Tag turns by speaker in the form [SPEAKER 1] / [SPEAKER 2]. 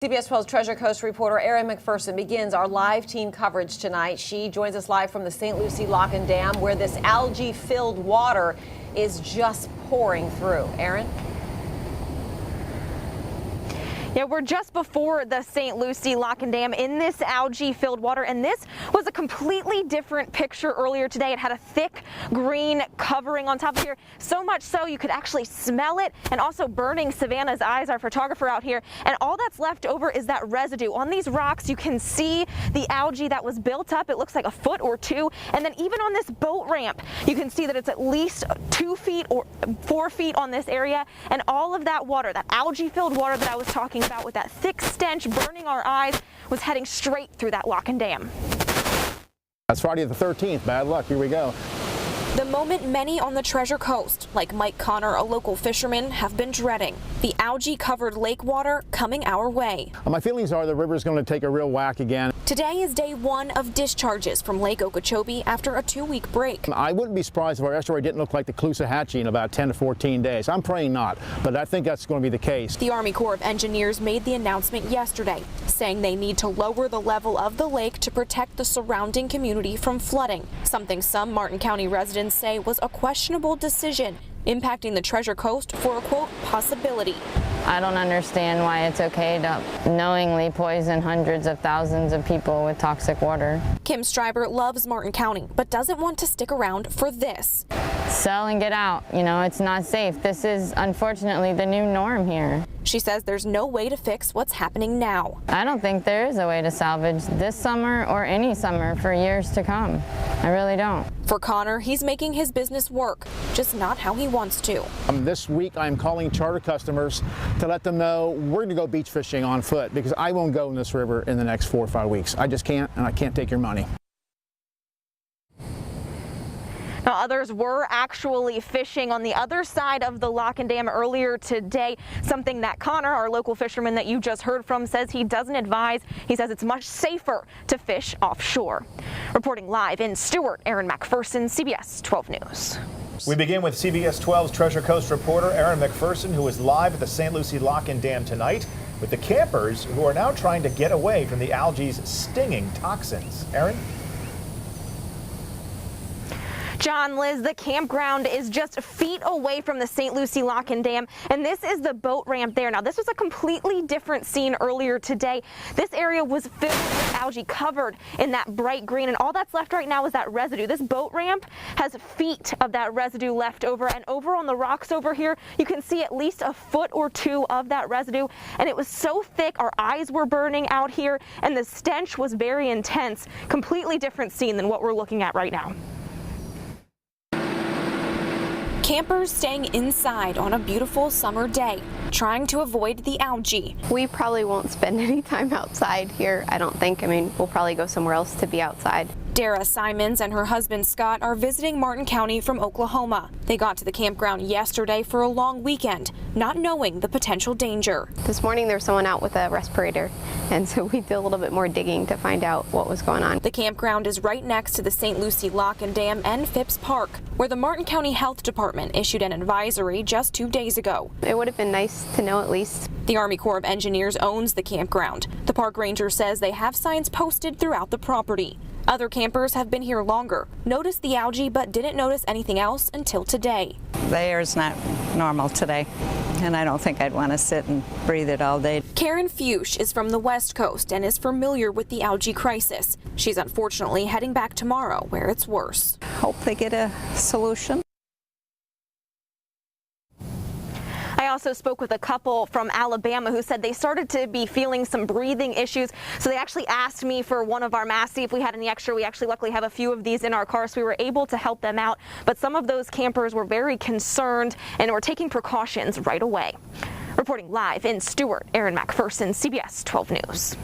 [SPEAKER 1] CBS 12's Treasure Coast reporter Erin McPherson begins our live team coverage tonight. She joins us live from the St. Lucie Lock and Dam, where this algae-filled water is just pouring through. Erin?
[SPEAKER 2] Yeah, we're just before the St. Lucie Lock and Dam in this algae-filled water, and this was a completely different picture earlier today. It had a thick green covering on top of here, so much so you could actually smell it, and also burning Savannah's eyes, our photographer out here, and all that's left over is that residue. On these rocks, you can see the algae that was built up. It looks like a foot or two, and then even on this boat ramp, you can see that it's at least 2 feet or 4 feet on this area, and all of that water, that algae-filled water that I was talking about with that thick stench burning our eyes, was heading straight through that lock and dam.
[SPEAKER 3] That's Friday the 13th. Bad luck. Here we go.
[SPEAKER 4] The moment many on the Treasure Coast, like Mike Connor, a local fisherman, have been dreading. The algae-covered lake water coming our way.
[SPEAKER 3] My feelings are the river's going to take a real whack again.
[SPEAKER 4] Today is day one of discharges from Lake Okeechobee after a 2-week break.
[SPEAKER 3] I wouldn't be surprised if our estuary didn't look like the Caloosahatchee in about 10 to 14 days. I'm praying not, but I think that's going to be the case.
[SPEAKER 4] The Army Corps of Engineers made the announcement yesterday, saying they need to lower the level of the lake to protect the surrounding community from flooding, something some Martin County residents say was a questionable decision, impacting the Treasure Coast for a, quote, possibility.
[SPEAKER 5] I don't understand why it's okay to knowingly poison hundreds of thousands of people with toxic water.
[SPEAKER 4] Kim Stryber loves Martin County, but doesn't want to stick around for this.
[SPEAKER 5] Sell and get out. You know, it's not safe. This is unfortunately the new norm here.
[SPEAKER 4] She says there's no way to fix what's happening now.
[SPEAKER 5] I don't think there is a way to salvage this summer or any summer for years to come. I really don't.
[SPEAKER 4] For Connor, he's making his business work, just not how he wants to.
[SPEAKER 3] This week I'm calling charter customers to let them know we're going to go beach fishing on foot, because I won't go in this river in the next 4 or 5 weeks. I just can't, and I can't take your money.
[SPEAKER 2] Now, others were actually fishing on the other side of the lock and dam earlier today, something that Connor, our local fisherman that you just heard from, says he doesn't advise. He says it's much safer to fish offshore. Reporting live in Stewart, Erin McPherson, CBS 12 News.
[SPEAKER 6] We begin with CBS 12's Treasure Coast reporter Erin McPherson, who is live at the St. Lucie Lock and Dam tonight with the campers who are now trying to get away from the algae's stinging toxins. Erin?
[SPEAKER 2] John, Liz, the campground is just feet away from the St. Lucie Lock and Dam, and this is the boat ramp there. Now, this was a completely different scene earlier today. This area was filled with algae, covered in that bright green, and all that's left right now is that residue. This boat ramp has feet of that residue left over, and over on the rocks over here, you can see at least a foot or two of that residue, and it was so thick our eyes were burning out here, and the stench was very intense. Completely different scene than what we're looking at right now.
[SPEAKER 4] Campers staying inside on a beautiful summer day, trying to avoid the algae.
[SPEAKER 7] We probably won't spend any time outside here, I don't think. I mean, we'll probably go somewhere else to be outside.
[SPEAKER 4] Dara Simons and her husband Scott are visiting Martin County from Oklahoma. They got to the campground yesterday for a long weekend, not knowing the potential danger.
[SPEAKER 7] This morning there was someone out with a respirator, and so we did a little bit more digging to find out what was going on.
[SPEAKER 4] The campground is right next to the St. Lucie Lock and Dam and Phipps Park, where the Martin County Health Department issued an advisory just 2 days ago.
[SPEAKER 7] It would have been nice to know at least.
[SPEAKER 4] The Army Corps of Engineers owns the campground. The park ranger says they have signs posted throughout the property. Other campers have been here longer, noticed the algae, but didn't notice anything else until today.
[SPEAKER 8] The air's not normal today, and I don't think I'd want to sit and breathe it all day.
[SPEAKER 4] Karen Fuchs is from the West Coast and is familiar with the algae crisis. She's unfortunately heading back tomorrow, where it's worse.
[SPEAKER 8] Hope they get a solution.
[SPEAKER 2] I also spoke with a couple from Alabama who said they started to be feeling some breathing issues. So they actually asked me for one of our masks, see if we had any extra. We actually luckily have a few of these in our car, so we were able to help them out. But some of those campers were very concerned and were taking precautions right away. Reporting live in Stewart, Erin McPherson, CBS 12 News.